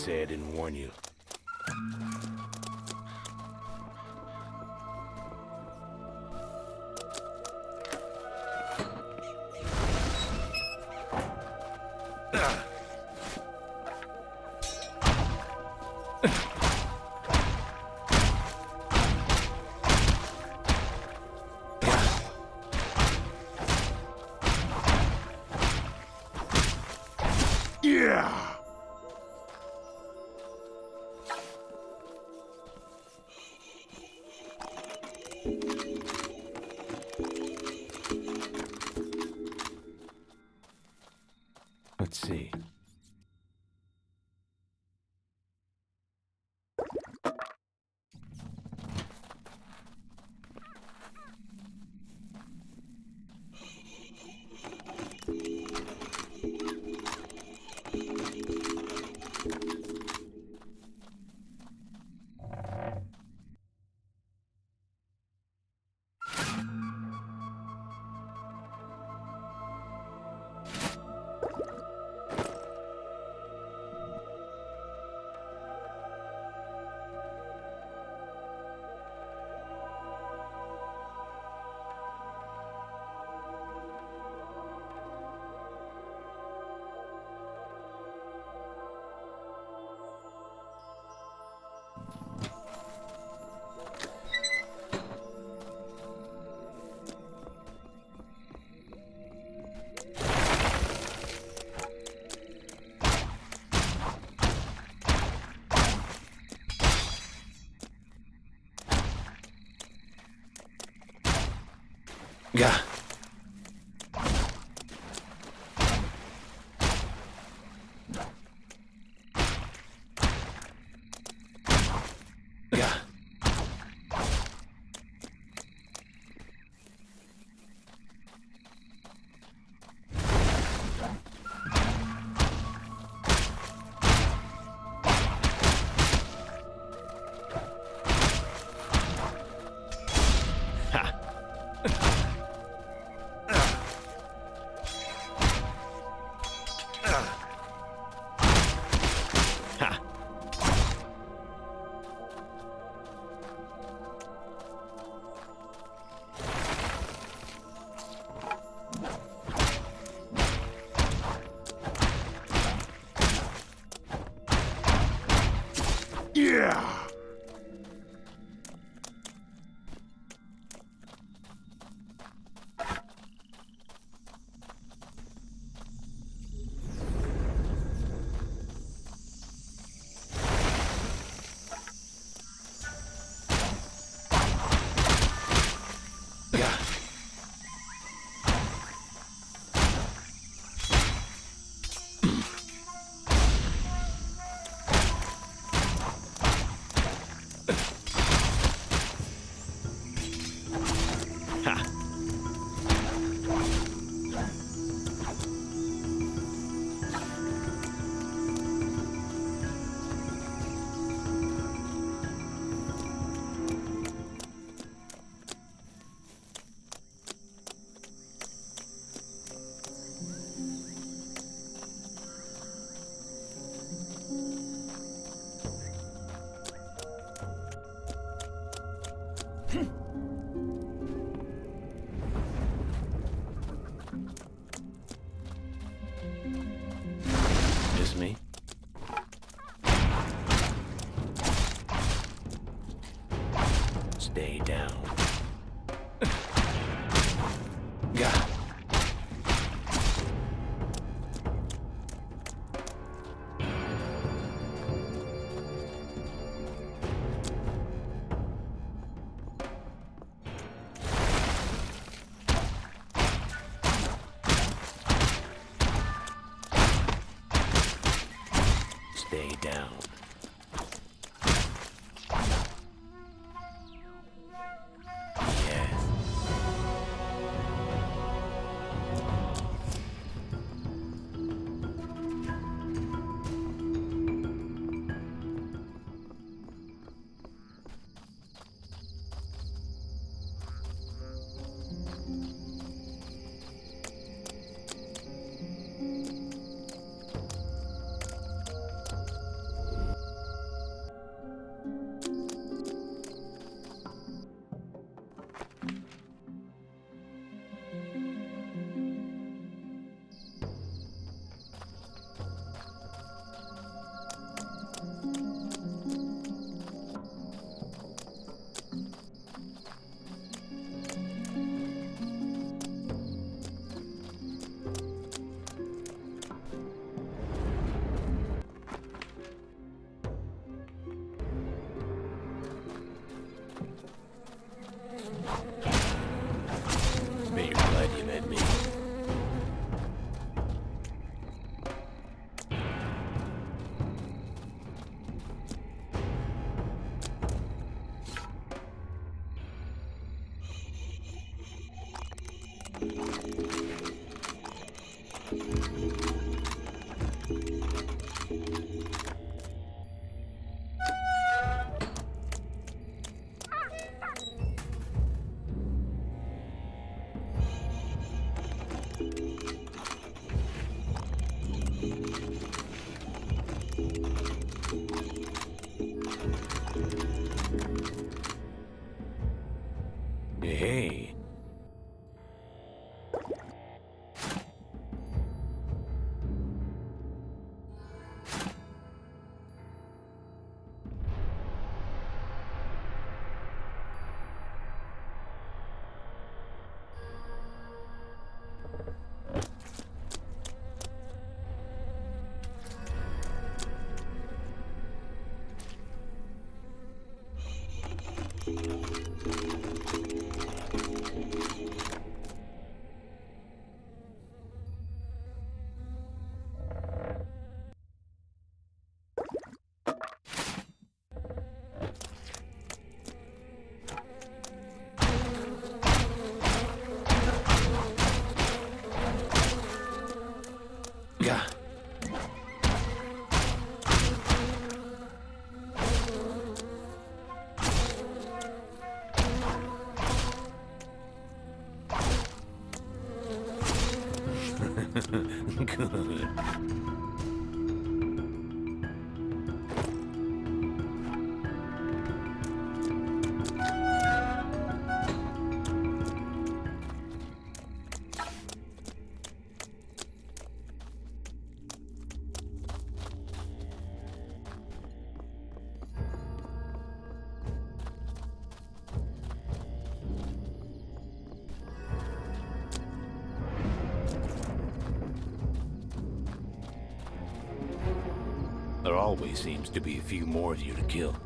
say I didn't warn you. Yeah! Let's see. Yeah. Yeah. Yeah! Yeah. Just me? Stay down. Yeah. Stay down. Yeah. Hey. Gah. Good. There always seems to be a few more of you to kill.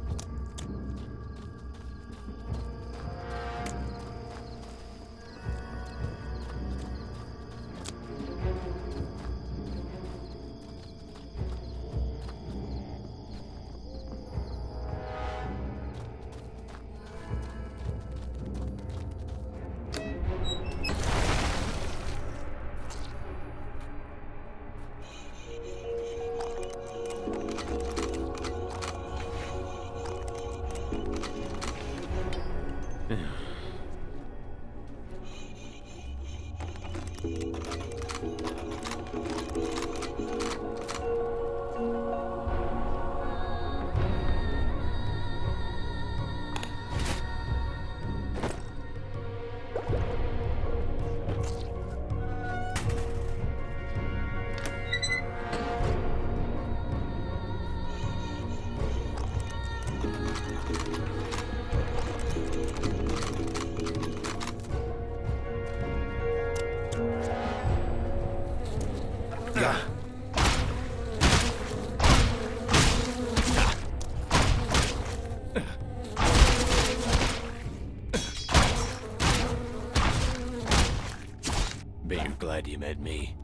Gah. Bet you're glad you met me.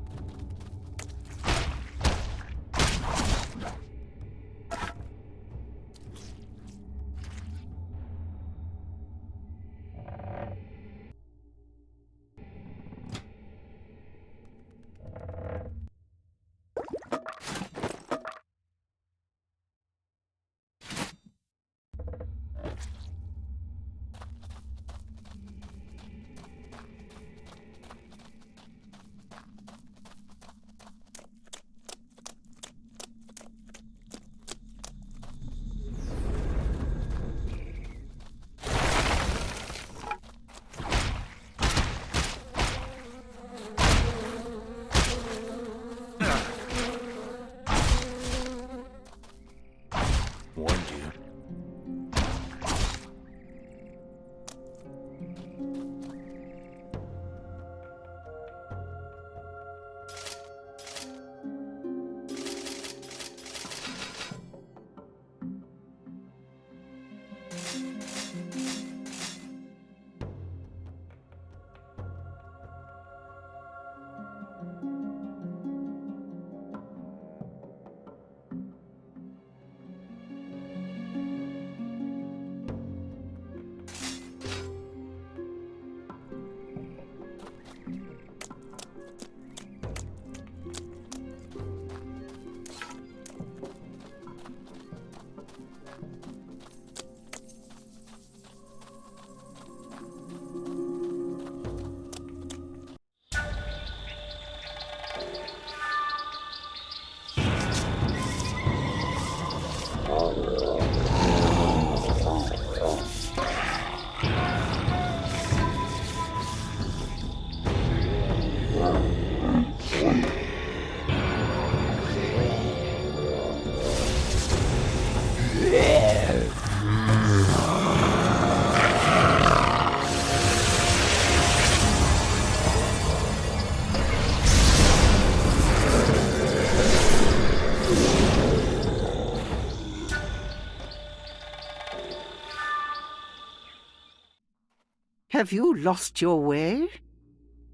Have you lost your way?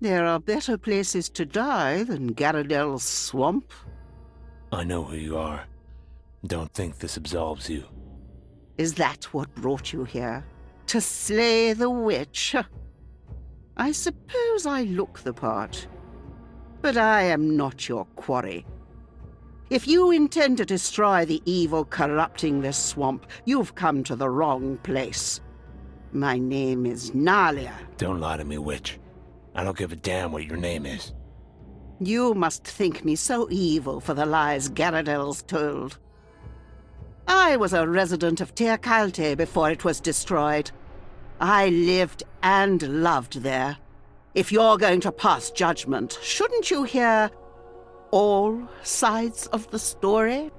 There are better places to die than Garradel's swamp. I know who you are. Don't think this absolves you. Is that what brought you here? To slay the witch? I suppose I look the part. But I am not your quarry. If you intend to destroy the evil corrupting this swamp, you've come to the wrong place. My name is Nalia. Don't lie to me, witch. I don't give a damn what your name is. You must think me so evil for the lies Garradel's told. I was a resident of Tir Calte before it was destroyed. I lived and loved there. If you're going to pass judgment, shouldn't you hear all sides of the story?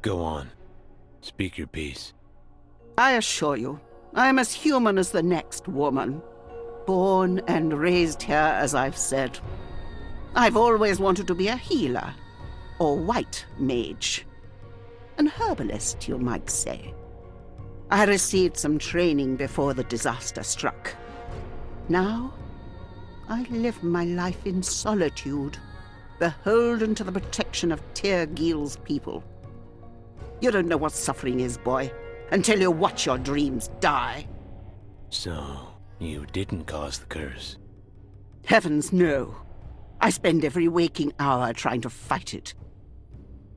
Go on. Speak your piece. I assure you, I am as human as the next woman. Born and raised here, as I've said. I've always wanted to be a healer, or white mage. An herbalist, you might say. I received some training before the disaster struck. Now, I live my life in solitude, beholden to the protection of Tir Gil's people. You don't know what suffering is, boy, until you watch your dreams die. So, you didn't cause the curse? Heavens, no. I spend every waking hour trying to fight it.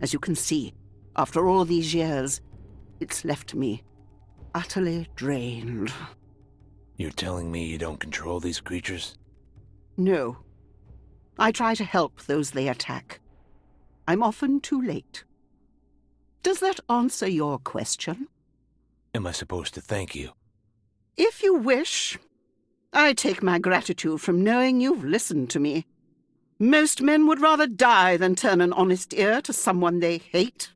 As you can see, after all these years, it's left me utterly drained. You're telling me you don't control these creatures? No. I try to help those they attack. I'm often too late. Does that answer your question? Am I supposed to thank you? If you wish. I take my gratitude from knowing you've listened to me. Most men would rather die than turn an honest ear to someone they hate.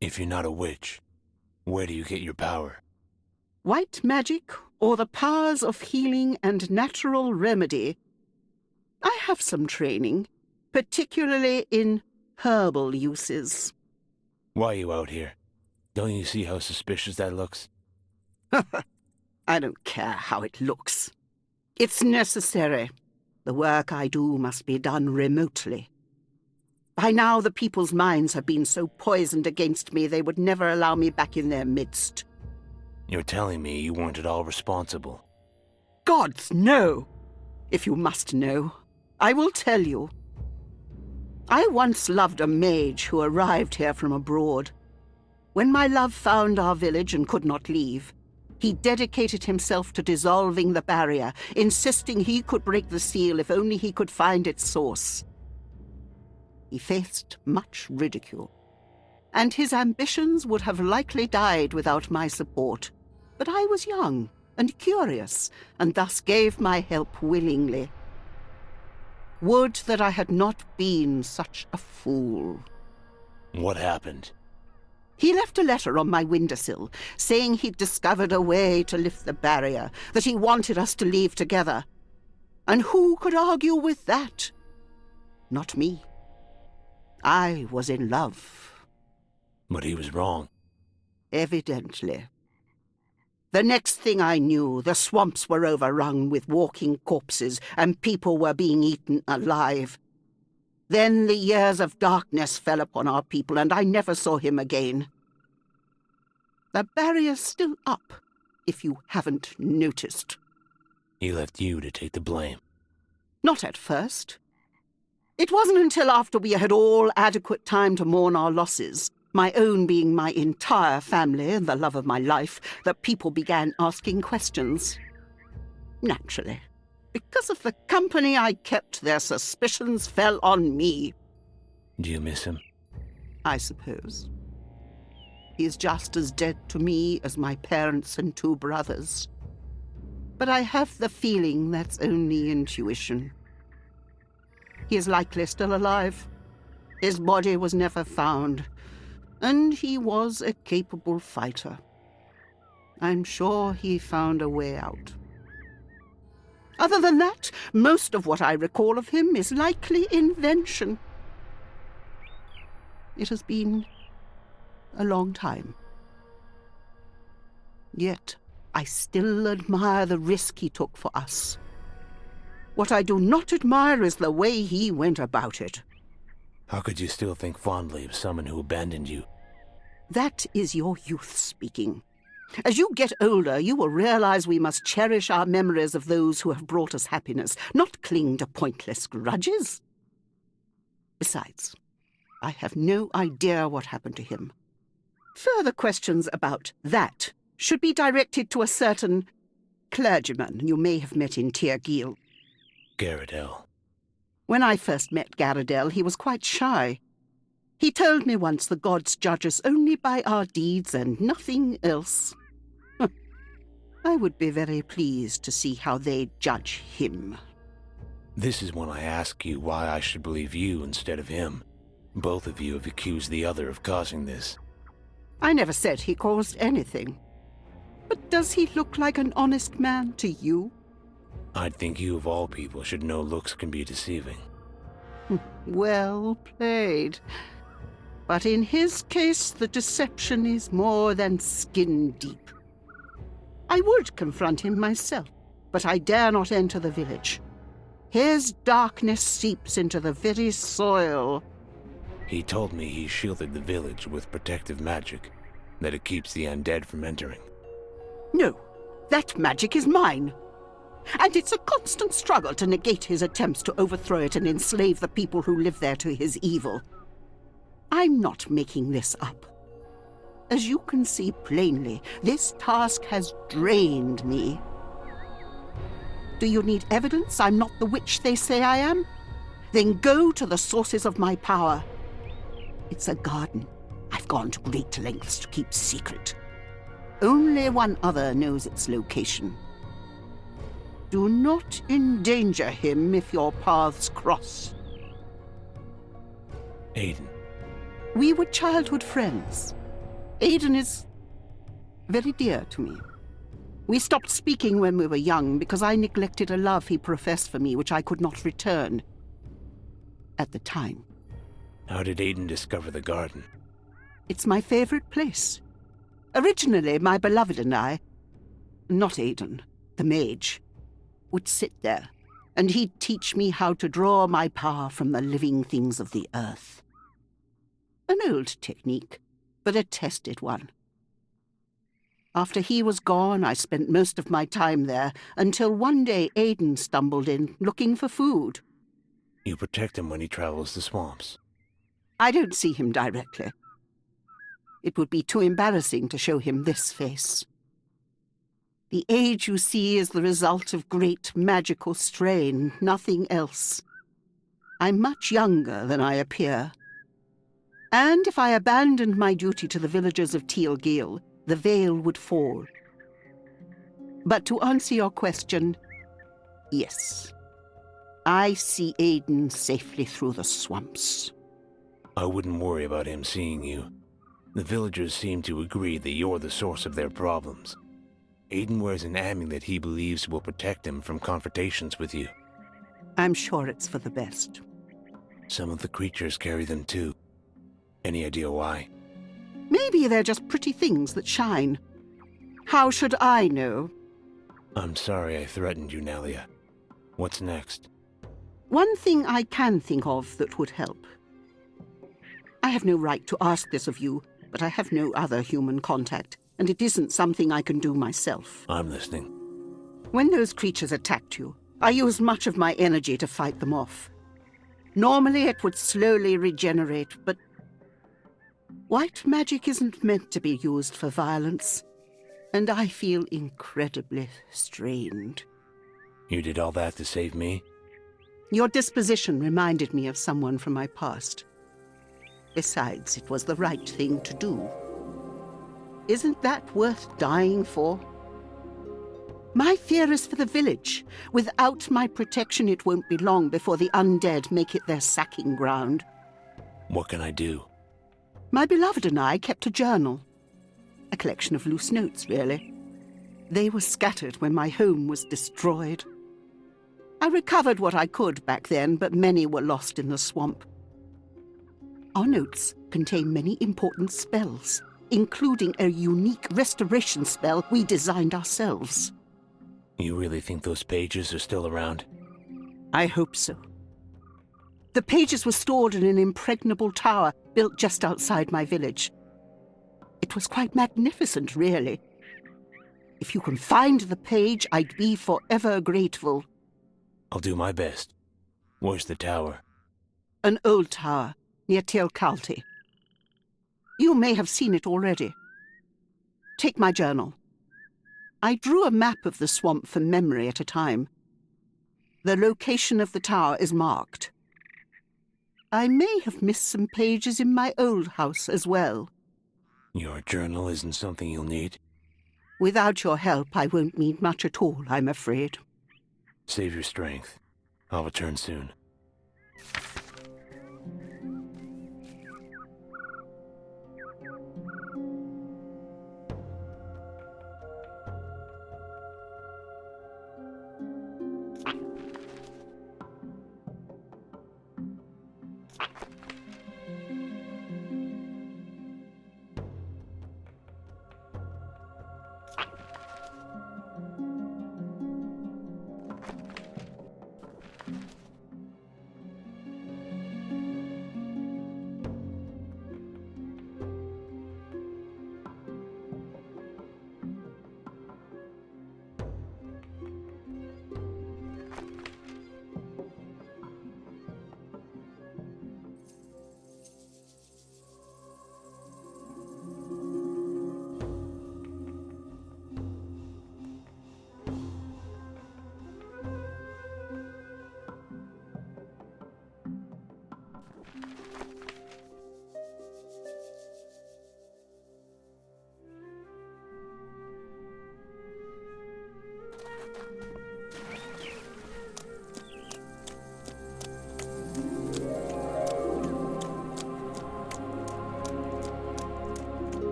If you're not a witch, where do you get your power? White magic, or the powers of healing and natural remedy. I have some training, particularly in herbal uses. Why are you out here? Don't you see how suspicious that looks? I don't care how it looks. It's necessary. The work I do must be done remotely. By now the people's minds have been so poisoned against me they would never allow me back in their midst. You're telling me you weren't at all responsible? Gods, no! If you must know, I will tell you. I once loved a mage who arrived here from abroad. When my love found our village and could not leave, he dedicated himself to dissolving the barrier, insisting he could break the seal if only he could find its source. He faced much ridicule, and his ambitions would have likely died without my support. But I was young and curious, and thus gave my help willingly. Would that I had not been such a fool. What happened? He left a letter on my windowsill, saying he'd discovered a way to lift the barrier, that he wanted us to leave together. And who could argue with that? Not me. I was in love. But he was wrong. Evidently. The next thing I knew, the swamps were overrun with walking corpses, and people were being eaten alive. Then the years of darkness fell upon our people, and I never saw him again. The barrier's still up, if you haven't noticed. He left you to take the blame. Not at first. It wasn't until after we had all adequate time to mourn our losses, my own being my entire family and the love of my life, that people began asking questions. Naturally. Because of the company I kept, their suspicions fell on me. Do you miss him? I suppose. He's just as dead to me as my parents and 2 brothers. But I have the feeling that's only intuition. He is likely still alive. His body was never found, and he was a capable fighter. I'm sure he found a way out. Other than that, most of what I recall of him is likely invention. It has been a long time. Yet, I still admire the risk he took for us. What I do not admire is the way he went about it. How could you still think fondly of someone who abandoned you? That is your youth speaking. As you get older, you will realize we must cherish our memories of those who have brought us happiness, not cling to pointless grudges. Besides, I have no idea what happened to him. Further questions about that should be directed to a certain clergyman you may have met in Tir Gil. Garradel. When I first met Garradel, he was quite shy. He told me once the gods judge us only by our deeds and nothing else. I would be very pleased to see how they judge him. This is when I ask you why I should believe you instead of him. Both of you have accused the other of causing this. I never said he caused anything. But does he look like an honest man to you? I'd think you of all people should know looks can be deceiving. Well played. But in his case, the deception is more than skin deep. I would confront him myself, but I dare not enter the village. His darkness seeps into the very soil. He told me he shielded the village with protective magic, that it keeps the undead from entering. No, that magic is mine. And it's a constant struggle to negate his attempts to overthrow it and enslave the people who live there to his evil. I'm not making this up. As you can see plainly, this task has drained me. Do you need evidence I'm not the witch they say I am? Then go to the sources of my power. It's a garden I've gone to great lengths to keep secret. Only one other knows its location. Do not endanger him if your paths cross. Aiden. We were childhood friends. Aiden is very dear to me. We stopped speaking when we were young because I neglected a love he professed for me which I could not return at the time. How did Aiden discover the garden? It's my favorite place. Originally, my beloved and I, not Aiden, the mage, would sit there, and he'd teach me how to draw my power from the living things of the earth. An old technique, but a tested one. After he was gone, I spent most of my time there, until one day Aiden stumbled in, looking for food. You protect him when he travels the swamps. I don't see him directly. It would be too embarrassing to show him this face. The age you see is the result of great magical strain, nothing else. I'm much younger than I appear. And if I abandoned my duty to the villagers of Tir Gil, the veil would fall. But to answer your question, yes. I see Aiden safely through the swamps. I wouldn't worry about him seeing you. The villagers seem to agree that you're the source of their problems. Aiden wears an amulet he believes will protect him from confrontations with you. I'm sure it's for the best. Some of the creatures carry them too. Any idea why? Maybe they're just pretty things that shine. How should I know? I'm sorry I threatened you, Nelia. What's next? One thing I can think of that would help. I have no right to ask this of you, but I have no other human contact, and it isn't something I can do myself. I'm listening. When those creatures attacked you, I used much of my energy to fight them off. Normally it would slowly regenerate, but white magic isn't meant to be used for violence, and I feel incredibly strained. You did all that to save me? Your disposition reminded me of someone from my past. Besides, it was the right thing to do. Isn't that worth dying for? My fear is for the village. Without my protection, it won't be long before the undead make it their sacking ground. What can I do? My beloved and I kept a journal. A collection of loose notes, really. They were scattered when my home was destroyed. I recovered what I could back then, but many were lost in the swamp. Our notes contain many important spells, including a unique restoration spell we designed ourselves. You really think those pages are still around? I hope so. The pages were stored in an impregnable tower built just outside my village. It was quite magnificent, really. If you can find the page, I'd be forever grateful. I'll do my best. Where's the tower? An old tower near Teocalli. You may have seen it already. Take my journal. I drew a map of the swamp from memory at a time. The location of the tower is marked. I may have missed some pages in my old house as well. Your journal isn't something you'll need? Without your help, I won't need much at all, I'm afraid. Save your strength. I'll return soon.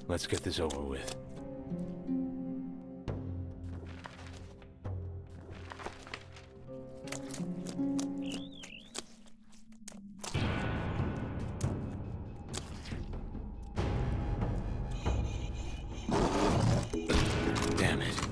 Let's get this over with. Damn it.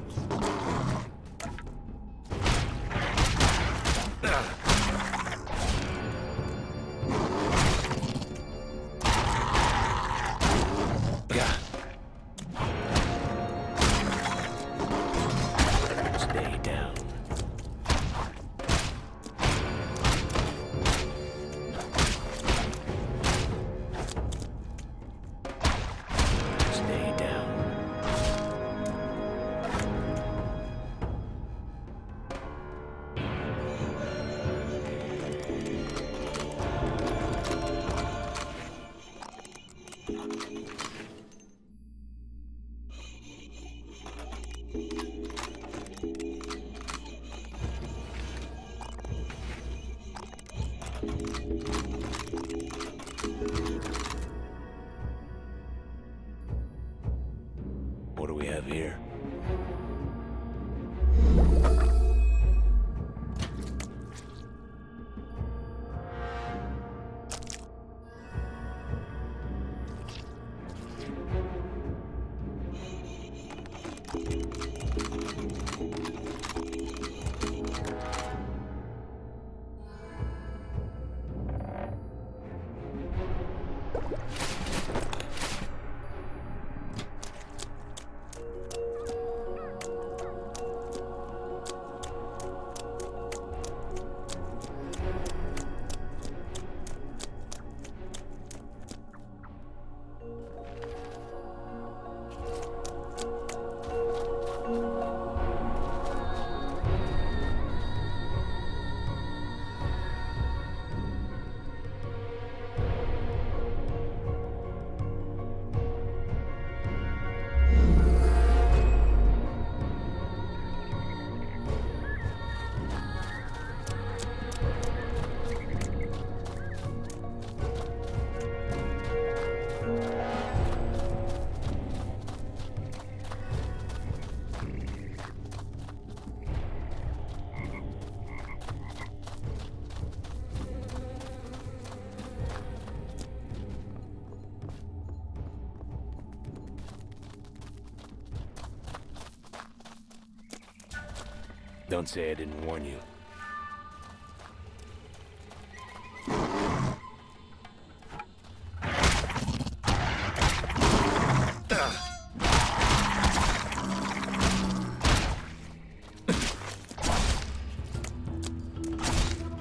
Don't say I didn't warn you.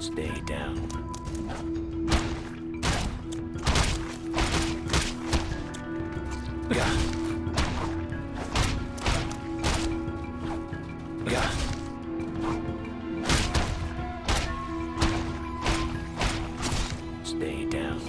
Stay down. Yeah. Yeah. Stay down.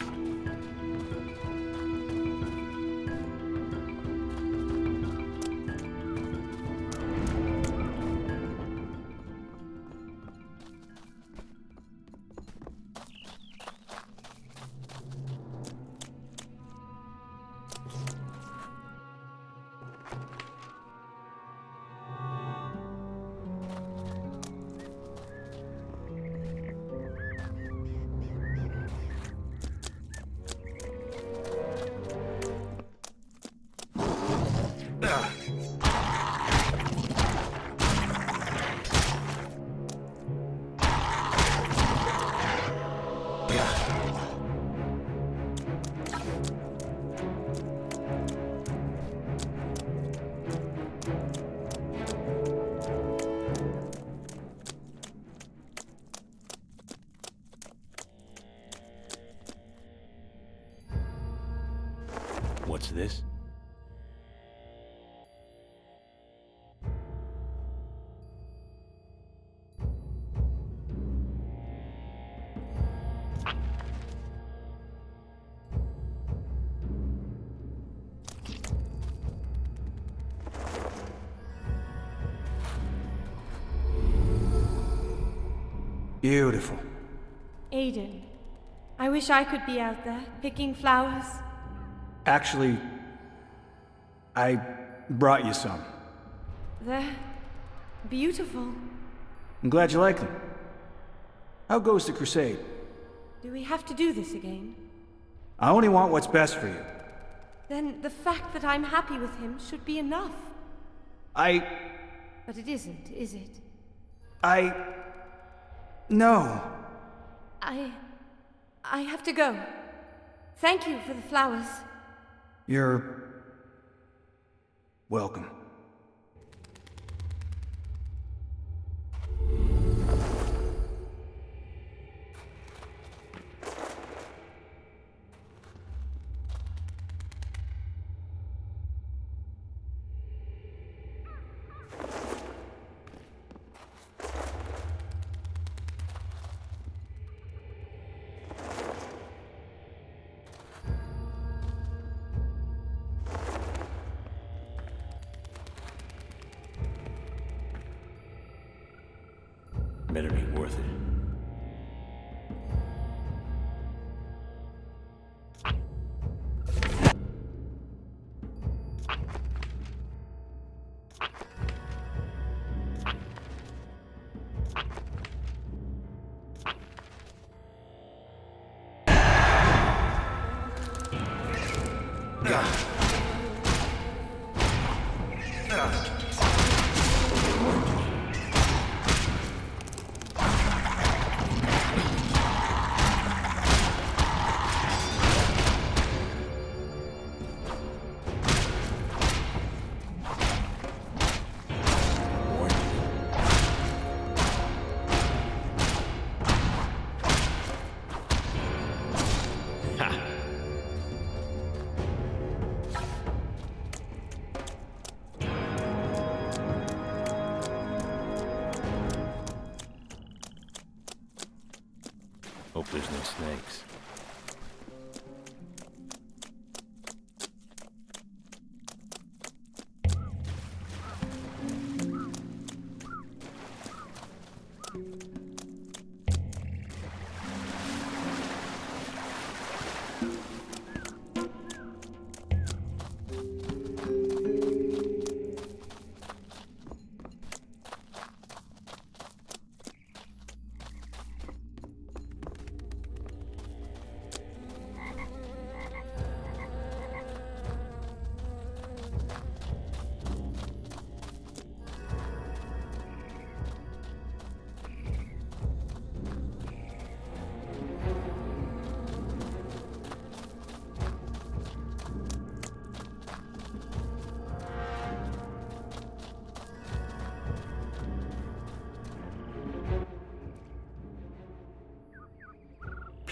What's this? Beautiful. Aiden, I wish I could be out there, picking flowers. Actually, I brought you some. They're beautiful. I'm glad you like them. How goes the crusade? Do we have to do this again? I only want what's best for you. Then the fact that I'm happy with him should be enough. But it isn't, is it? No. I have to go. Thank you for the flowers. You're welcome. Better be worth it. Hope there's no snakes.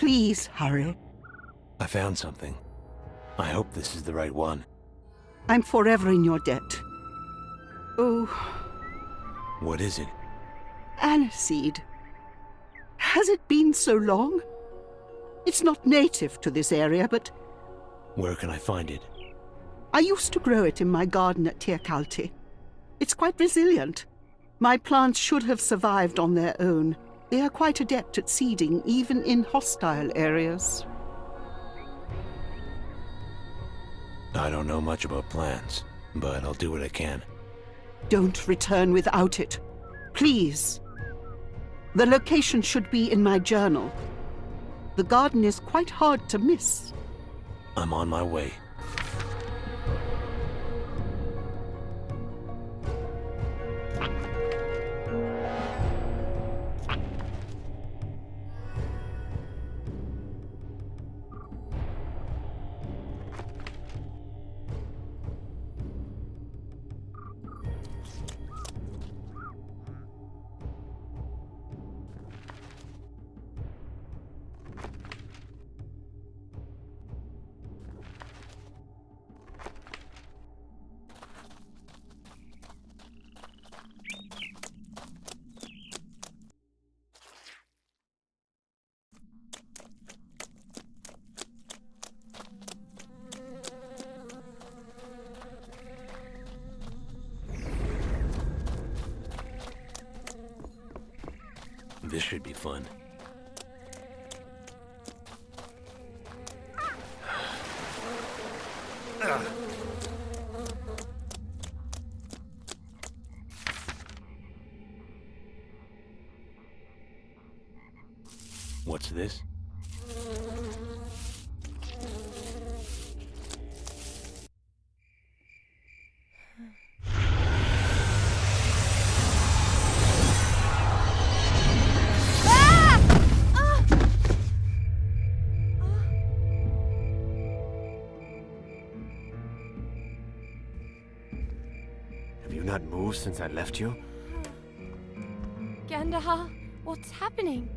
Please hurry. I found something. I hope this is the right one. I'm forever in your debt. Oh, What is it? aniseed. Has it been so long? It's not native to this area, but Where can I find it? I used to grow it in my garden at Tierkalti. It's quite resilient. My plants should have survived on their own. They are quite adept at seeding, even in hostile areas. I don't know much about plants, but I'll do what I can. Don't return without it. Please. The location should be in my journal. The garden is quite hard to miss. I'm on my way. This should be fun. What's this? Have you not moved since I left you? Gandahar, what's happening?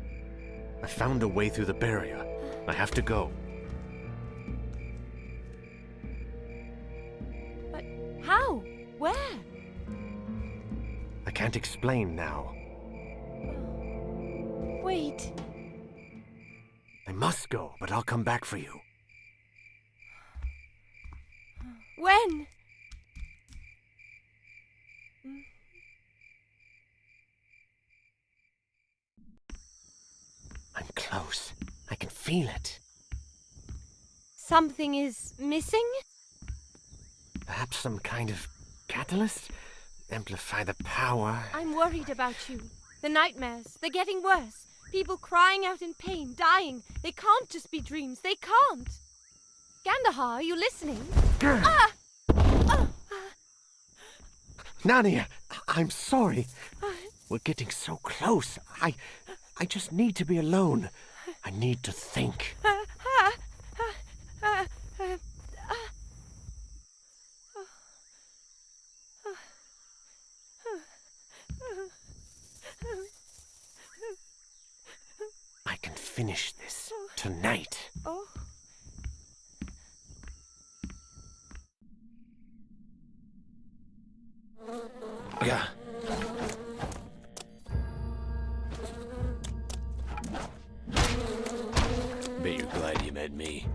I found a way through the barrier. I have to go. But how? Where? I can't explain now. Wait. I must go, but I'll come back for you. When? I'm close. I can feel it. Something is missing? Perhaps some kind of catalyst? Amplify the power. I'm worried about you. The nightmares, they're getting worse. People crying out in pain, dying. They can't just be dreams. They can't. Gandahar, are you listening? Nania, I'm sorry. We're getting so close. I just need to be alone. I need to think. I can finish this tonight. Oh. Yeah. Bet you're glad you met me.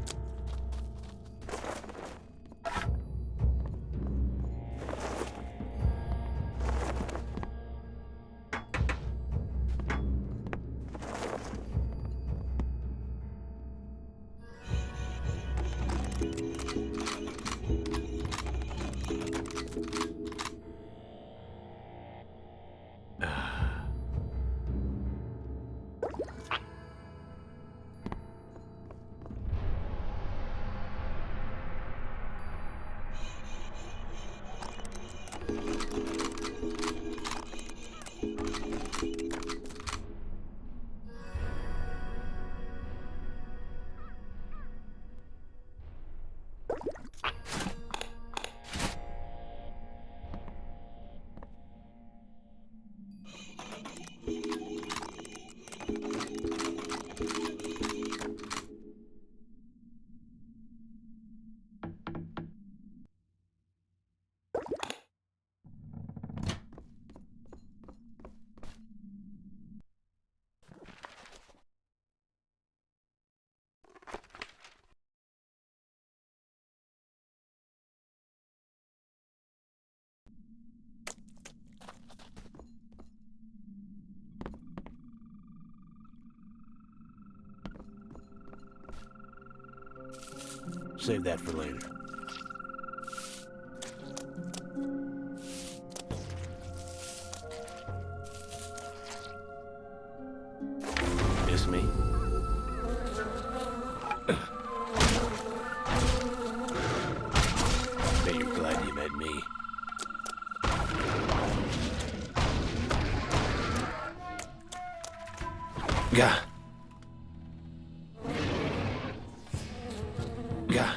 Save that for later. It's me. Bet you're glad you met me. Gah. Gah.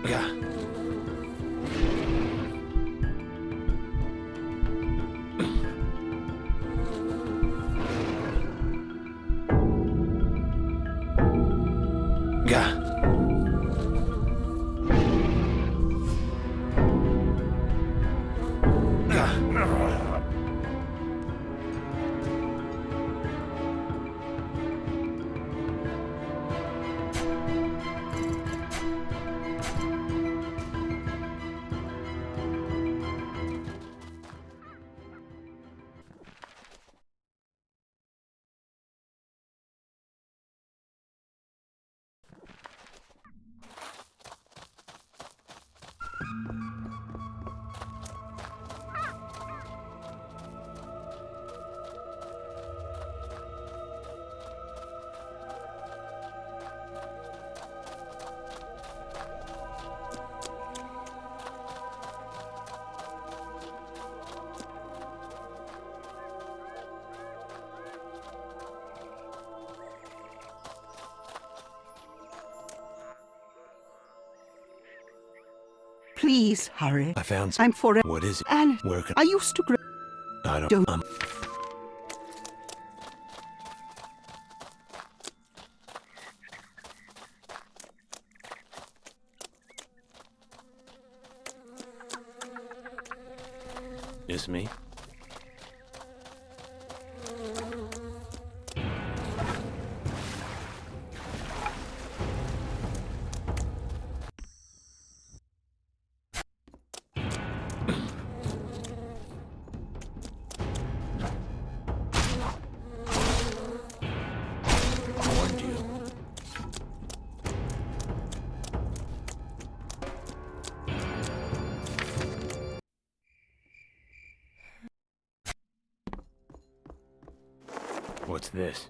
Gah. Gah. Gah. Please hurry. I found I'm forever. What is it? And Where can I used to grow. I don't. Don't- It's me. Warned you. What's this?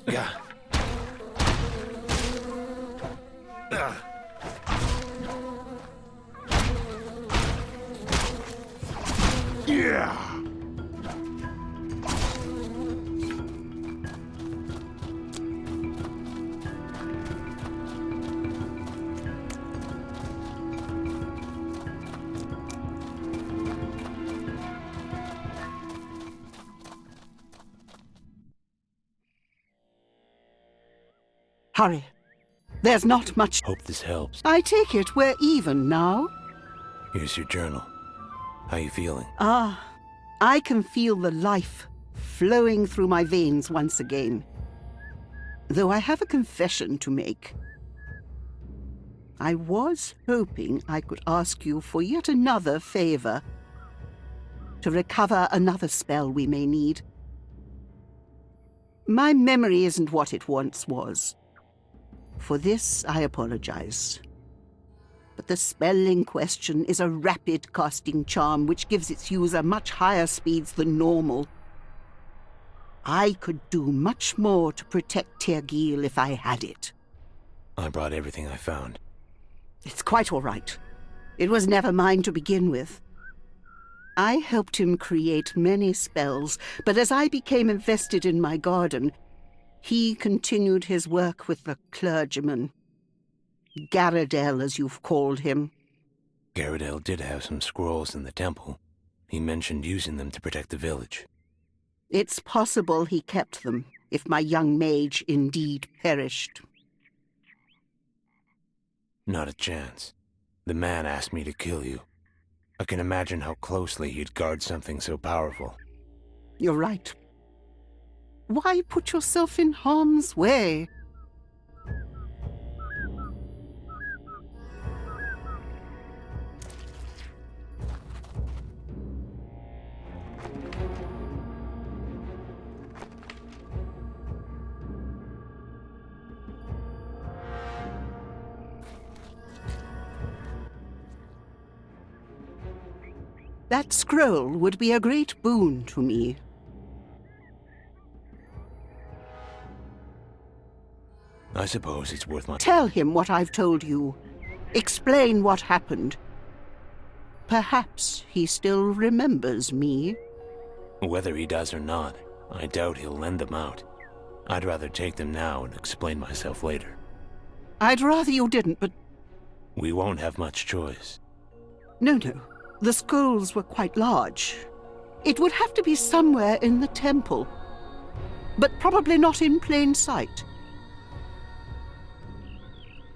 Yeah. Yeah. Hurry. There's not much. Hope this helps. I take it we're even now? Here's your journal. How you feeling? Ah, I can feel the life flowing through my veins once again. Though I have a confession to make. I was hoping I could ask you for yet another favor. To recover another spell we may need. My memory isn't what it once was. For this, I apologize. But the spell in question is a rapid casting charm which gives its user much higher speeds than normal. I could do much more to protect Tergil if I had it. I brought everything I found. It's quite all right. It was never mine to begin with. I helped him create many spells, but as I became invested in my garden, he continued his work with the clergyman. Garadel, as you've called him. Garadel did have some scrolls in the temple. He mentioned using them to protect the village. It's possible he kept them, if my young mage indeed perished. Not a chance. The man asked me to kill you. I can imagine how closely he'd guard something so powerful. You're right. Why put yourself in harm's way? That scroll would be a great boon to me. I suppose it's worth my... Tell him what I've told you. Explain what happened. Perhaps he still remembers me. Whether he does or not, I doubt he'll lend them out. I'd rather take them now and explain myself later. I'd rather you didn't, but... We won't have much choice. No. The scrolls were quite large. It would have to be somewhere in the temple, but probably not in plain sight.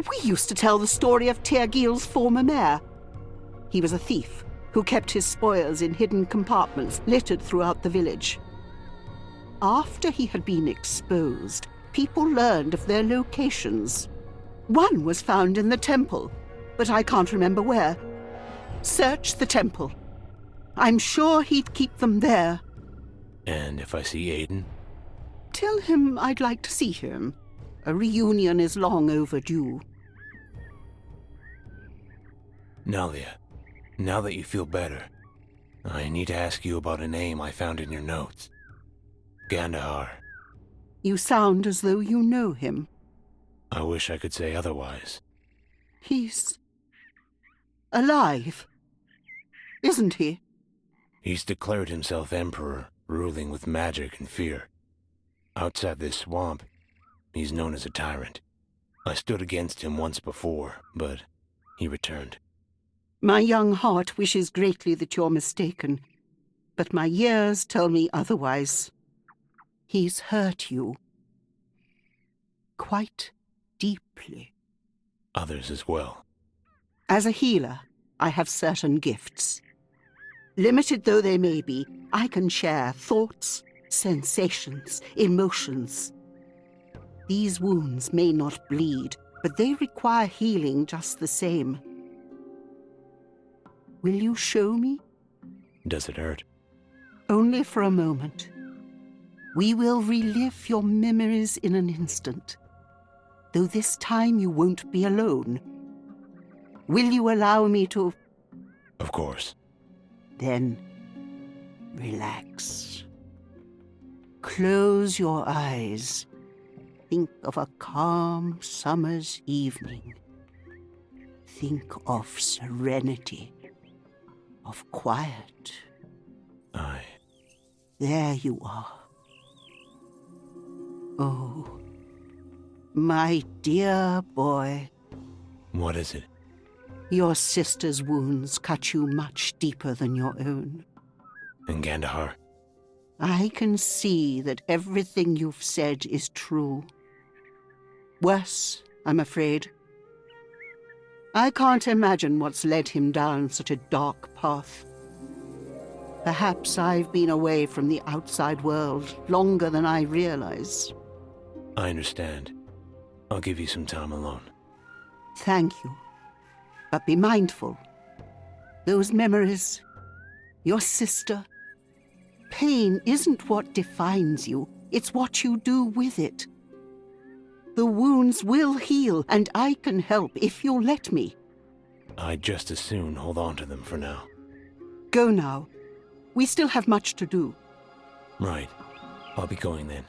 We used to tell the story of Tergil's former mayor. He was a thief who kept his spoils in hidden compartments littered throughout the village. After he had been exposed, people learned of their locations. One was found in the temple, but I can't remember where. Search the temple. I'm sure he'd keep them there. And if I see Aiden? Tell him I'd like to see him. A reunion is long overdue. Nalia, now that you feel better, I need to ask you about a name I found in your notes. Gandahar. You sound as though you know him. I wish I could say otherwise. He's... alive, isn't he? He's declared himself emperor, ruling with magic and fear. Outside this swamp, he's known as a tyrant. I stood against him once before, but he returned. My young heart wishes greatly that you're mistaken, but my years tell me otherwise. He's hurt you. Quite deeply. Others as well. As a healer, I have certain gifts. Limited though they may be, I can share thoughts, sensations, emotions. These wounds may not bleed, but they require healing just the same. Will you show me? Does it hurt? Only for a moment. We will relive your memories in an instant, though this time you won't be alone. Will you allow me to... Of course. Then, relax. Close your eyes. Think of a calm summer's evening. Think of serenity, of quiet. There you are. Oh, my dear boy. What is it? Your sister's wounds cut you much deeper than your own. And Gandahar? I can see that everything you've said is true. Worse, I'm afraid. I can't imagine what's led him down such a dark path. Perhaps I've been away from the outside world longer than I realize. I understand. I'll give you some time alone. Thank you. But be mindful. Those memories, your sister. Pain isn't what defines you, it's what you do with it. The wounds will heal, and I can help if you'll let me. I'd just as soon hold on to them for now. Go now. We still have much to do. Right. I'll be going then.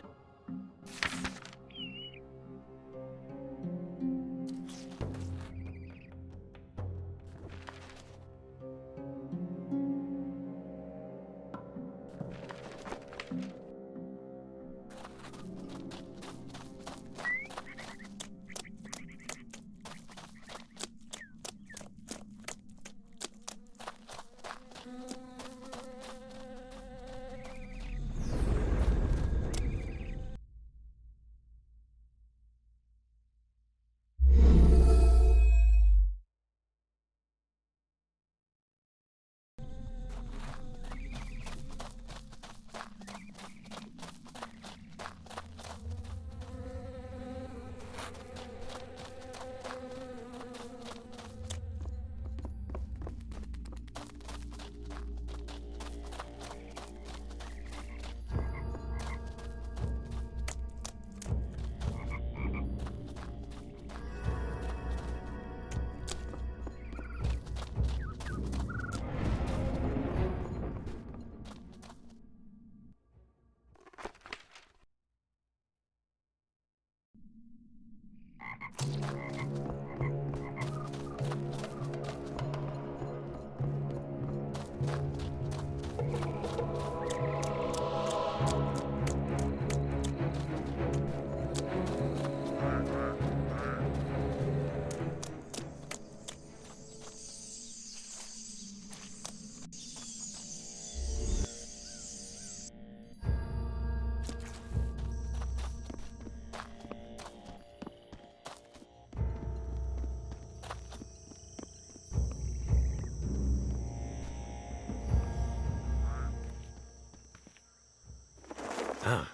Ah.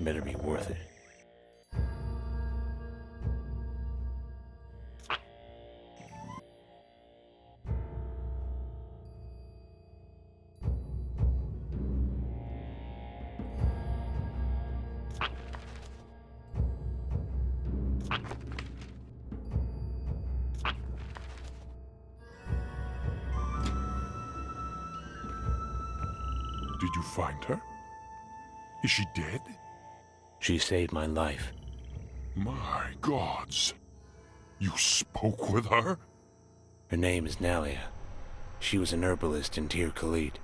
Better be worth it. Did you find her? Is she dead? She saved my life. My gods. You spoke with her? Her name is Nalia. She was an herbalist in Tir Khalid.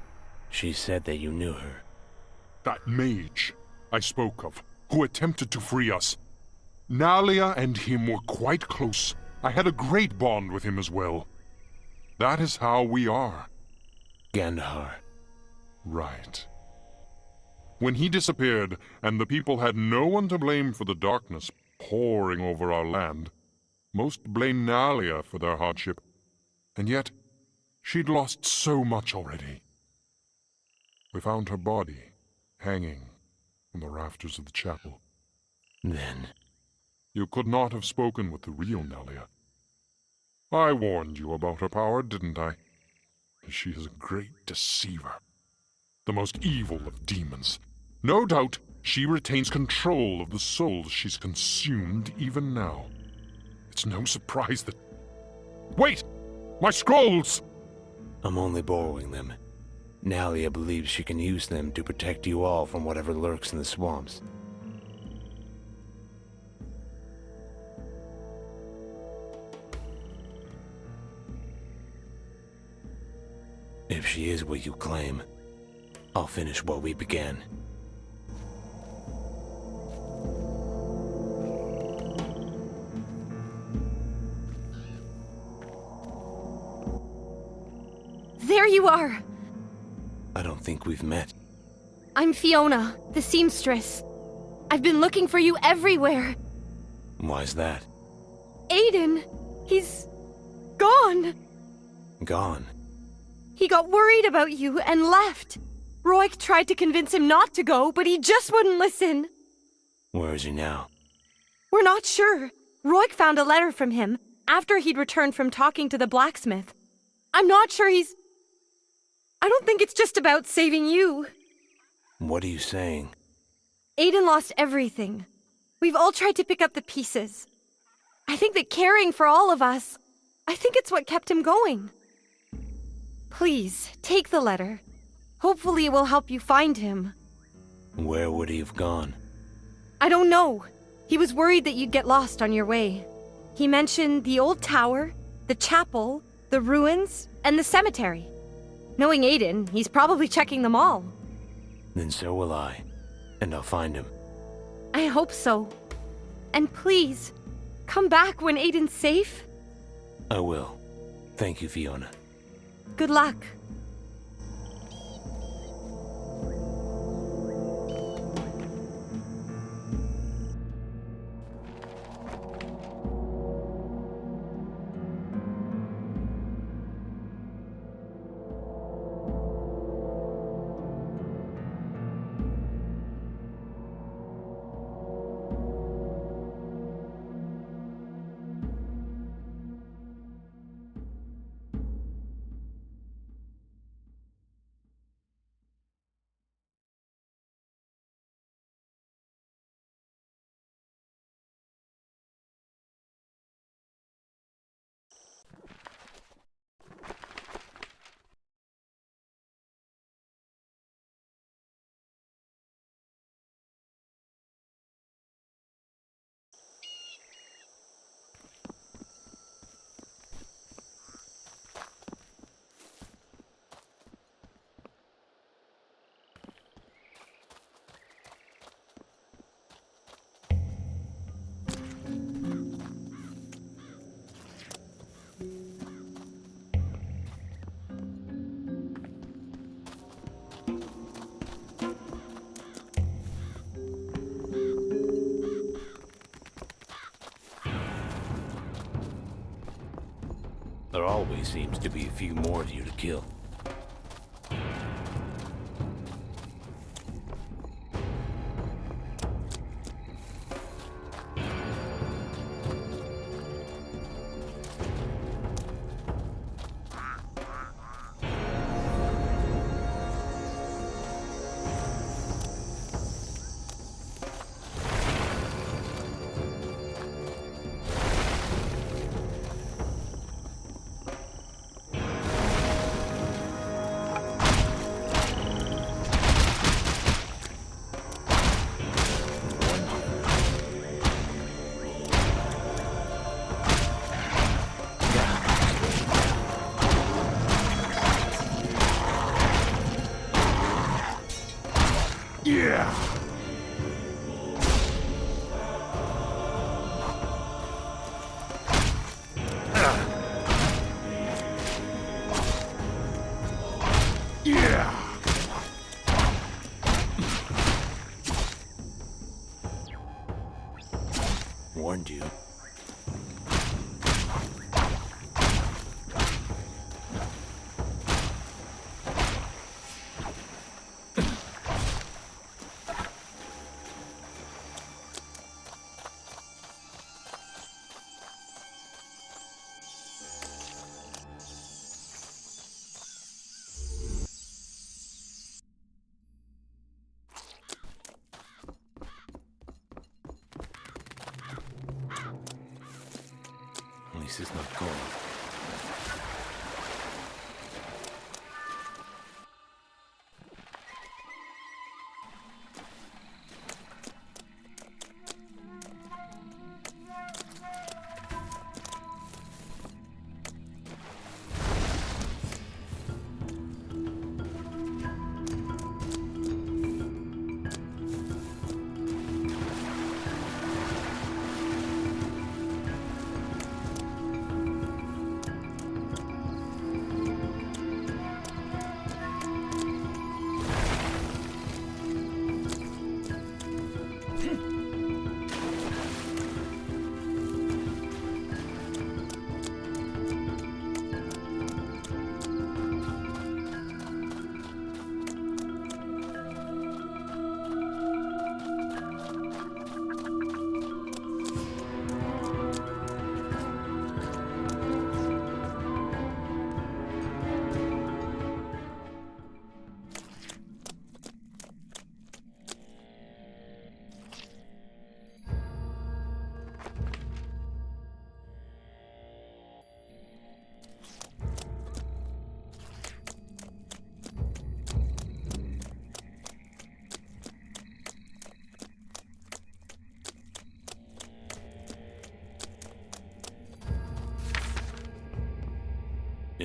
She said that you knew her. That mage I spoke of, who attempted to free us. Nalia and him were quite close. I had a great bond with him as well. That is how we are. Gandahar. Right. When he disappeared, and the people had no one to blame for the darkness pouring over our land, most blamed Nalia for their hardship. And yet, she'd lost so much already. We found her body, hanging from the rafters of the chapel. Then... You could not have spoken with the real Nalia. I warned you about her power, didn't I? She is a great deceiver. The most evil of demons. No doubt she retains control of the souls she's consumed even now. It's no surprise that... Wait! My scrolls! I'm only borrowing them. Nalia believes she can use them to protect you all from whatever lurks in the swamps. If she is what you claim, I'll finish what we began. There you are! I don't think we've met. I'm Fiona, the seamstress. I've been looking for you everywhere. Why's that? Aiden, he's gone. Gone. He got worried about you and left. Roik tried to convince him not to go, but he just wouldn't listen. Where is he now? We're not sure. Roik found a letter from him after he'd returned from talking to the blacksmith. I'm not sure I don't think it's just about saving you. What are you saying? Aiden lost everything. We've all tried to pick up the pieces. I think that caring for all of us, I think it's what kept him going. Please, take the letter. Hopefully it will help you find him. Where would he have gone? I don't know. He was worried that you'd get lost on your way. He mentioned the old tower, the chapel, the ruins, and the cemetery. Knowing Aiden, he's probably checking them all. Then so will I. And I'll find him. I hope so. And please, come back when Aiden's safe. I will. Thank you, Fiona. Good luck. There always seems to be a few more of you to kill. Warned you. At least it's not cold.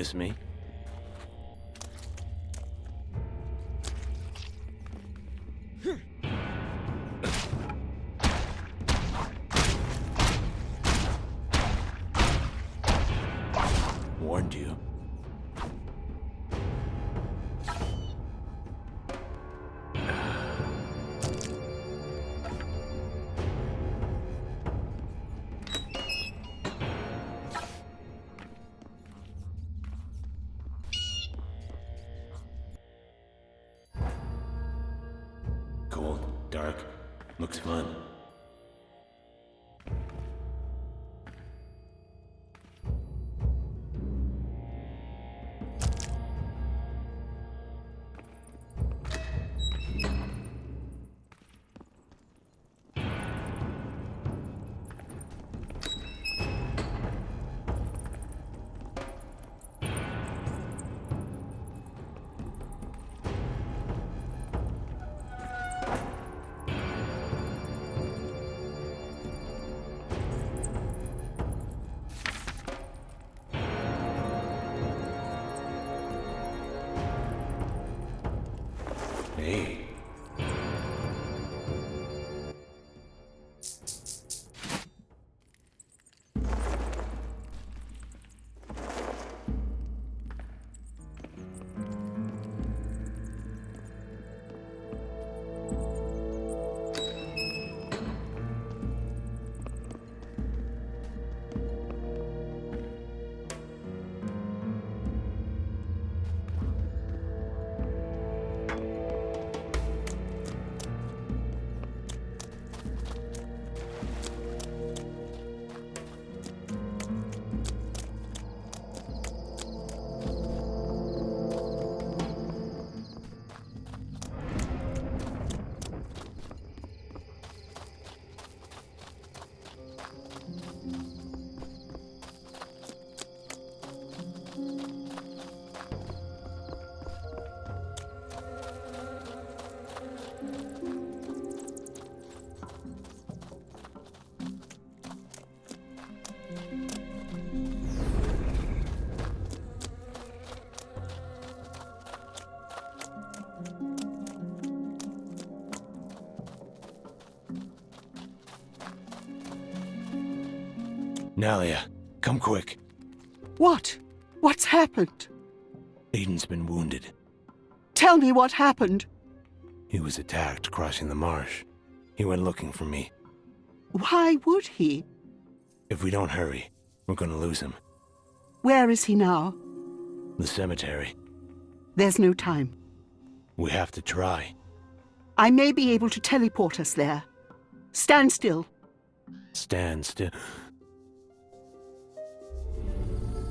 Miss me? Warned you. Cold, dark, looks fun. Hey. Nalia, come quick. What? What's happened? Aiden's been wounded. Tell me what happened. He was attacked crossing the marsh. He went looking for me. Why would he? If we don't hurry, we're gonna lose him. Where is he now? The cemetery. There's no time. We have to try. I may be able to teleport us there. Stand still. Stand still.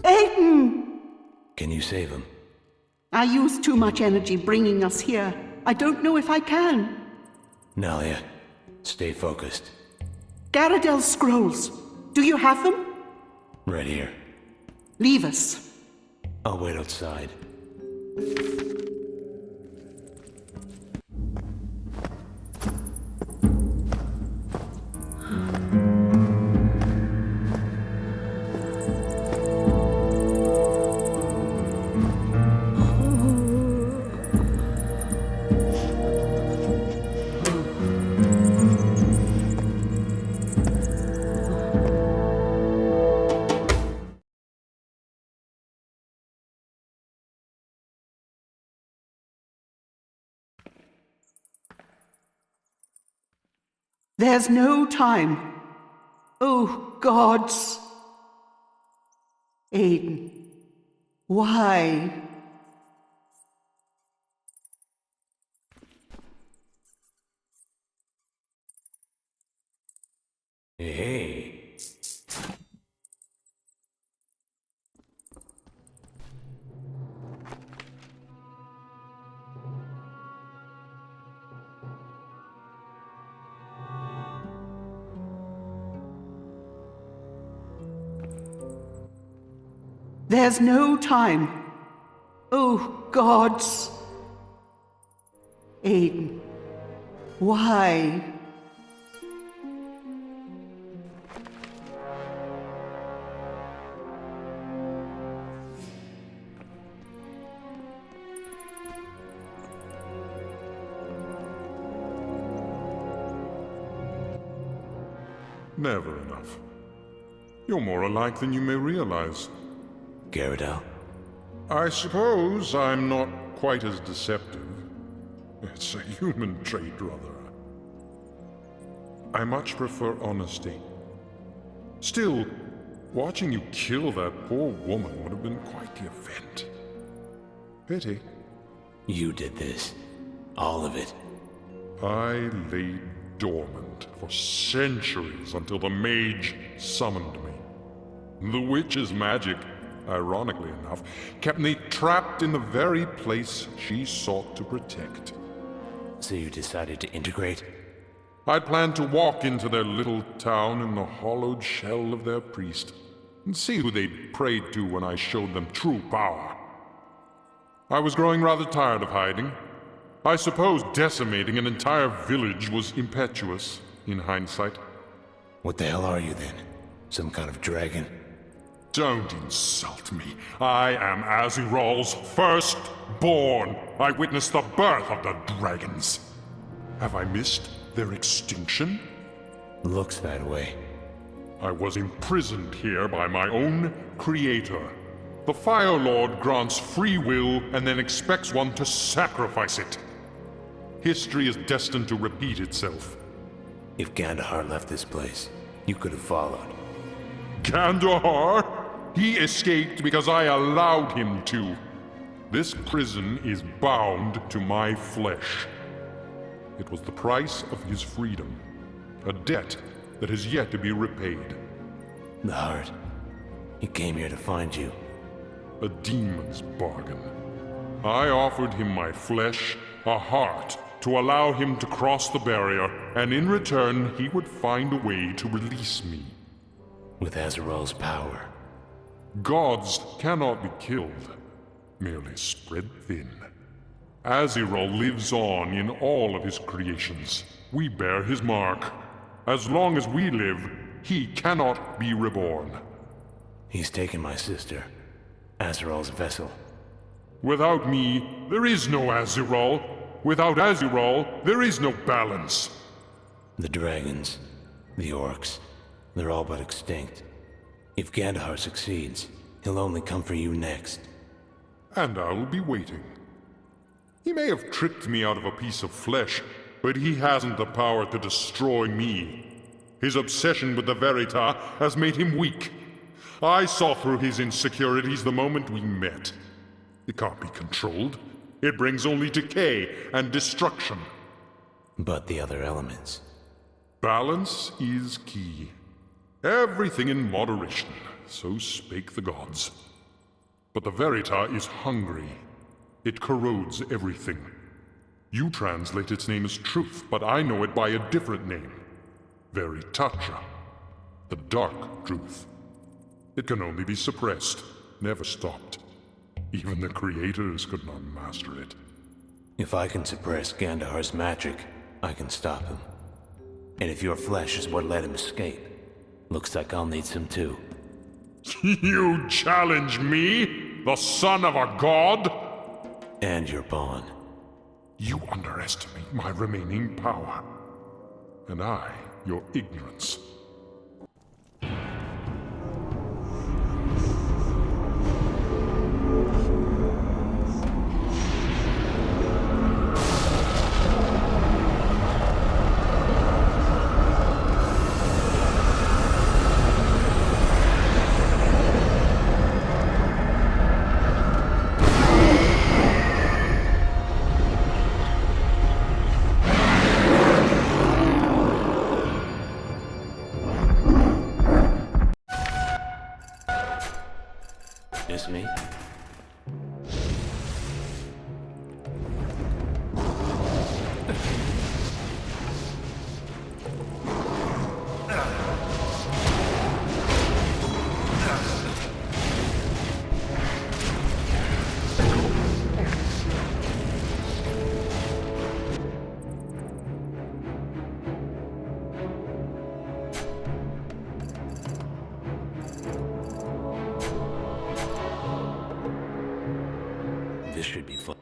Aiden! Can you save him? I used too much energy bringing us here. I don't know if I can. Nalia, stay focused. Garradel's scrolls. Do you have them? Right here. Leave us. I'll wait outside. There's no time. Oh, gods. Aiden, why? Hey. There's no time. Oh, gods. Aiden, why? never enough. You're more alike than you may realize. Garradell? I suppose I'm not quite as deceptive. It's a human trait, rather. I much prefer honesty. Still, watching you kill that poor woman would have been quite the event. Pity. You did this. All of it. I lay dormant for centuries until the mage summoned me. The witch's magic, ironically enough, kept me trapped in the very place she sought to protect. So you decided to integrate? I'd planned to walk into their little town in the hollowed shell of their priest, and see who they'd prayed to when I showed them true power. I was growing rather tired of hiding. I suppose decimating an entire village was impetuous, in hindsight. What the hell are you then? Some kind of dragon? Don't insult me. I am Aziral's firstborn. I witnessed the birth of the dragons. Have I missed their extinction? Looks that way. I was imprisoned here by my own creator. The Fire Lord grants free will and then expects one to sacrifice it. History is destined to repeat itself. If Gandahar left this place, you could have followed. Gandahar? He escaped because I allowed him to. This prison is bound to my flesh. It was the price of his freedom, a debt that has yet to be repaid. The heart. He came here to find you. A demon's bargain. I offered him my flesh, a heart, to allow him to cross the barrier, and in return he would find a way to release me. With Azaral's power. Gods cannot be killed, merely spread thin. Aziral lives on in all of his creations. We bear his mark. As long as we live, he cannot be reborn. He's taken my sister, Azaral's vessel. Without me, there is no Aziral. Without Aziral, there is no balance. The dragons, the orcs, they're all but extinct. If Gandahar succeeds, he'll only come for you next. And I'll be waiting. He may have tricked me out of a piece of flesh, but he hasn't the power to destroy me. His obsession with the Verita has made him weak. I saw through his insecurities the moment we met. It can't be controlled. It brings only decay and destruction. But the other elements. Balance is key. Everything in moderation, so spake the gods. But the Verita is hungry. It corrodes everything. You translate its name as truth, but I know it by a different name. Veritatra. The dark truth. It can only be suppressed, never stopped. Even the creators could not master it. If I can suppress Gandahar's magic, I can stop him. And if your flesh is what let him escape, looks like I'll need some too. You challenge me, the son of a god? And your pawn. You underestimate my remaining power. And I, your ignorance. Just me? This should be fun.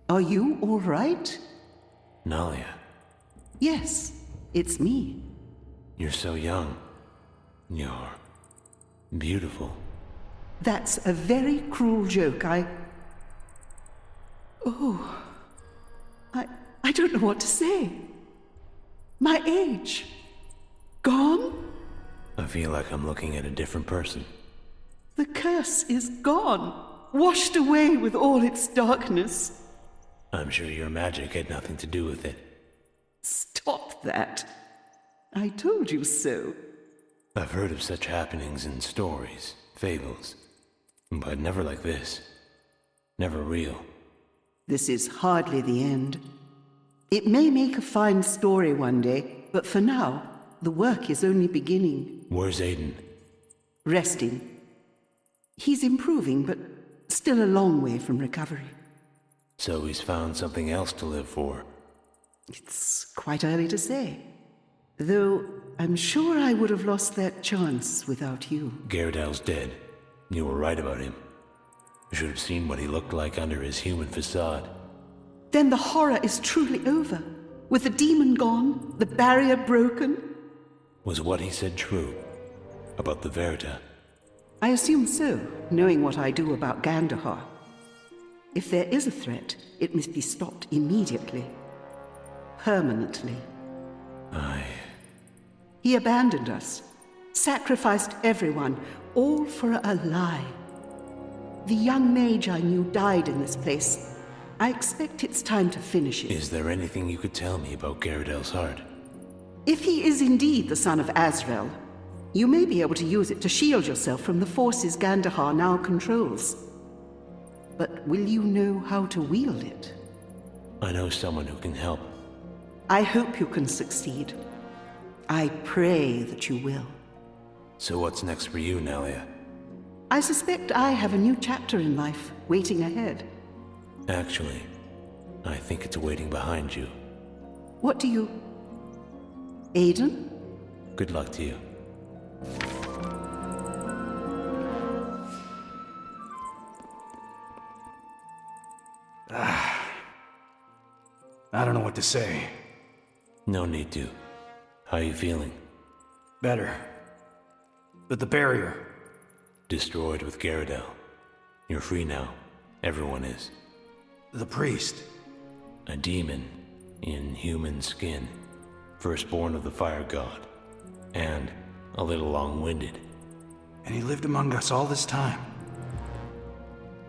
Are you all right? Nalia, Yes, it's me. you're so young. You're beautiful. That's a very cruel joke. Oh. I don't know what to say. My age. Gone? I feel like I'm looking at a different person. The curse is gone. Washed away with all its darkness. I'm sure your magic had nothing to do with it. Stop that. I told you so. I've heard of such happenings in stories, fables, but never like this. Never real. This is hardly the end. It may make a fine story one day, but for now, the work is only beginning. Where's Aiden? Resting. He's improving, but still a long way from recovery. So he's found something else to live for. It's quite early to say. Though I'm sure I would have lost that chance without you. Garredel's dead. You were right about him. You should have seen what he looked like under his human facade. Then the horror is truly over. With the demon gone, the barrier broken. Was what he said true? About the Verita? I assume so, knowing what I do about Gandahar. If there is a threat, it must be stopped immediately. Permanently. He abandoned us, sacrificed everyone, all for a lie. The young mage I knew died in this place. I expect it's time to finish it. Is there anything you could tell me about Garredel's heart? If he is indeed the son of Azrael, you may be able to use it to shield yourself from the forces Gandahar now controls. But will you know how to wield it? I know someone who can help. I hope you can succeed. I pray that you will. So what's next for you, Nalia? I suspect I have a new chapter in life waiting ahead. Actually, I think it's waiting behind you. What do you... Aiden? Good luck to you. I don't know what to say. No need to. How are you feeling? Better. But the barrier... Destroyed with Garredel. You're free now. Everyone is. The priest... A demon in human skin. Firstborn of the fire god. And a little long-winded. And he lived among us all this time.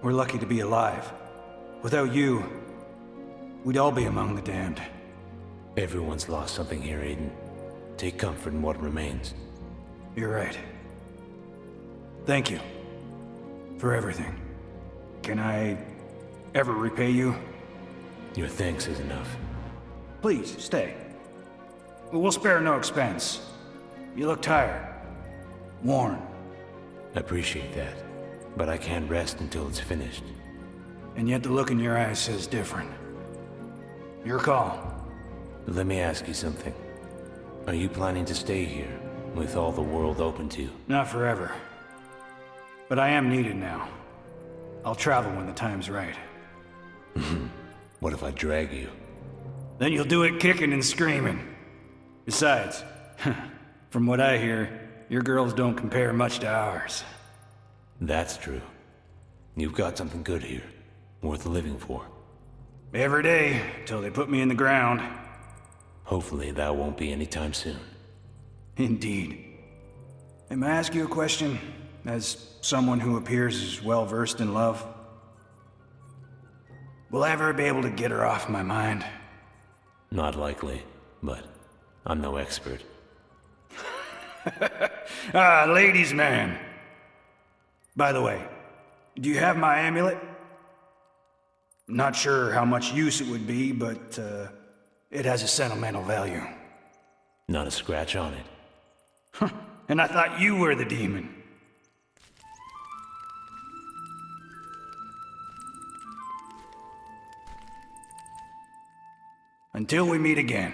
We're lucky to be alive. Without you, we'd all be among the damned. Everyone's lost something here, Aiden. Take comfort in what remains. You're right. Thank you. For everything. can I ever repay you? Your thanks is enough. Please, stay. We'll spare no expense. You look tired. Worn. I appreciate that, but I can't rest until it's finished. And yet the look in your eyes says different. Your call. Let me ask you something. Are you planning to stay here, with all the world open to you? Not forever. But I am needed now. I'll travel when the time's right. What if I drag you? Then you'll do it kicking and screaming. Besides, from what I hear, your girls don't compare much to ours. That's true. You've got something good here, worth living for. Every day, till they put me in the ground. Hopefully that won't be anytime soon. Indeed. May I ask you a question, as someone who appears as well-versed in love? Will I ever be able to get her off my mind? Not likely, but I'm no expert. Ah, ladies' man. By the way, do you have my amulet? Not sure how much use it would be, but it has a sentimental value. Not a scratch on it. And I thought you were the demon. Until we meet again.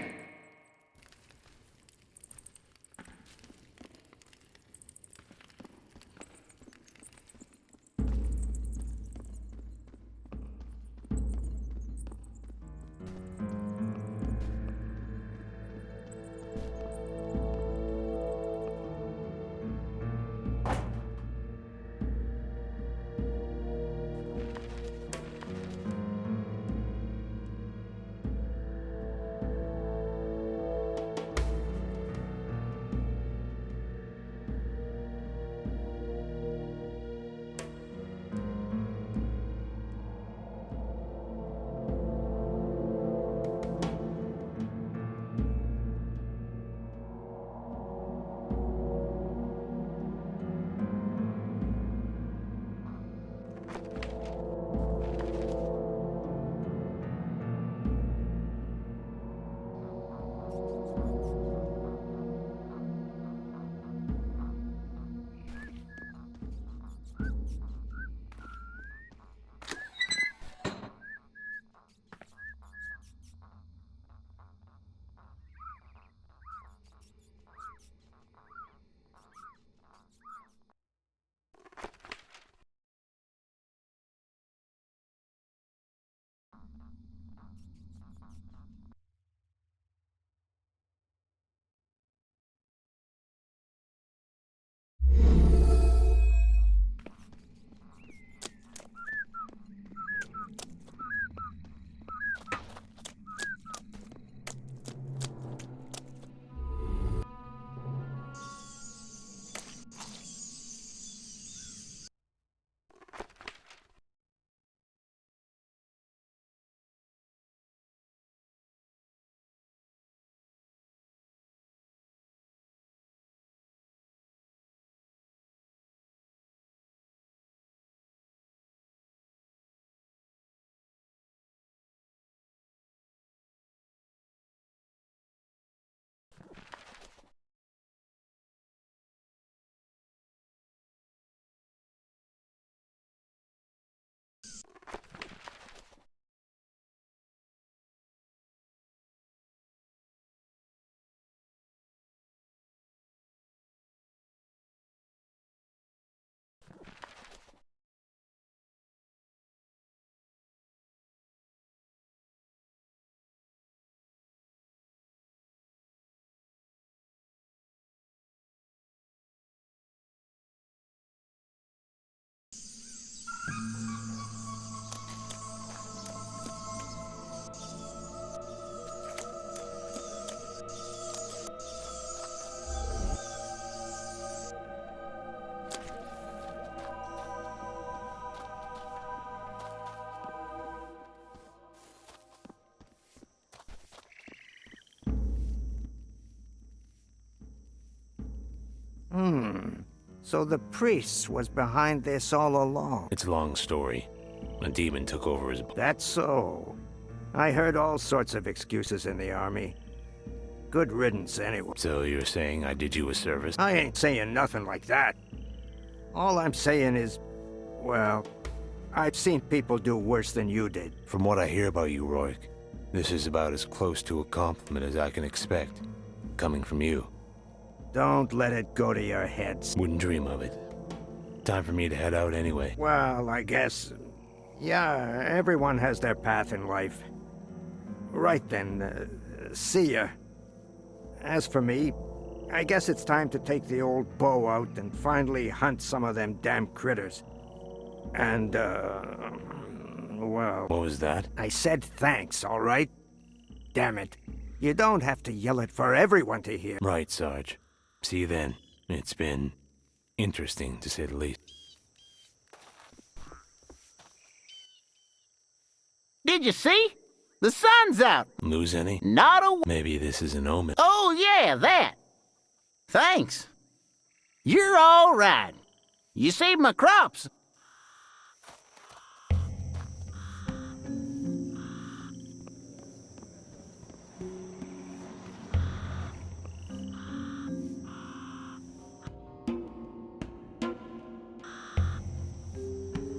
So the priest was behind this all along. It's a long story. A demon took over his... That's so. I heard all sorts of excuses in the army. Good riddance, anyway. So you're saying I did you a service? I ain't saying nothing like that. All I'm saying is, well, I've seen people do worse than you did. From what I hear about you, Rourke, this is about as close to a compliment as I can expect. Coming from you. Don't let it go to your heads. Wouldn't dream of it. Time for me to head out anyway. Well, I guess... Yeah, everyone has their path in life. Right then, see ya. As for me, I guess it's time to take the old bow out and finally hunt some of them damn critters. And, well... What was that? I said thanks, all right? Damn it. You don't have to yell it for everyone to hear. Right, Sarge. See you then. It's been... interesting, to say the least. Did you see? The sun's out. Lose any? Not a... Maybe this is an omen. Oh, yeah, that. Thanks. You're all right. You saved my crops,